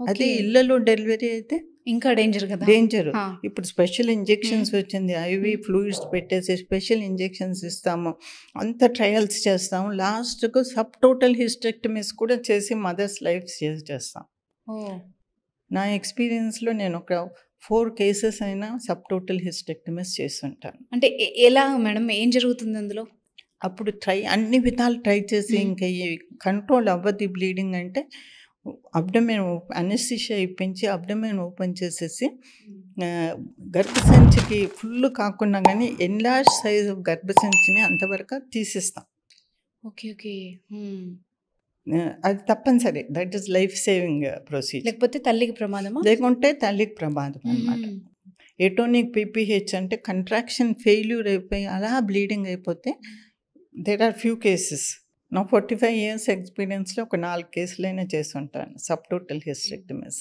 అదే ఓకే. ఇళ్లలో డెలివరీ అయితే ఇంకా డేంజర్ కదా! డేంజరు. ఆ! ఇప్పుడు స్పెషల్ ఇంజెక్షన్స్ వచ్చింది. ఐవీ హ్మ్. ఫ్లూయిడ్స్ పెట్టేసి స్పెషల్ ఇంజెక్షన్స్ ఇస్తాము. అంత ట్రయల్స్ చేస్తాము. లాస్ట్‌కు సబ్ టోటల్ హిస్టెక్టమీస్ కూడా చేసి మదర్స్ లైఫ్ సేవ్ చేస్తాం. ఓహ్! నా ఎక్స్‌పీరియన్స్‌లో నేనొక 4 కేసెస్ అయినా సబ్ టోటల్ హిస్టెక్టమీస్ చేసుంటాను. అంటే ఎలా మేడం? ఏం జరుగుతుంది అందులో? అప్పుడు అన్ని విధాలు ట్రై చేసి హ్మ్. ఇంక ఈ కంట్రోల్ అవ్వదు ఈ బ్లీడింగ్ అంటే అబ్డమెన్ అనెస్థీషియా ఇప్పించి అబ్డమెన్ ఓపెన్ చేసేసి గర్భసంచికి ఫుల్ కాకున్నా గానీ ఎన్‌లార్జ్ సైజ్ గర్భసంచిని అంతవరకు తీసేస్తాం. ఓకే. ఓకే. హ్మ్. అది తప్పనిసరి. That is life saving procedure. లేకపోతే తల్లికి ప్రమాదమా? లేకుంటే తల్లికి ప్రమాదం అన్నమాట. హుహు. ఎటోనిక్ పీపీహెచ్ అంటే కంట్రాక్షన్ ఫెయిల్యూర్ అయిపోయి అలా బ్లీడింగ్ అయిపోతే దేర్ ఆర్ ఫ్యూ కేసెస్. నా 45 ఇయర్స్ ఎక్స్‌పీరియన్స్‌లో ఒక 4 కేసులైనా చేసుంటాను. Sub total hysterectomies.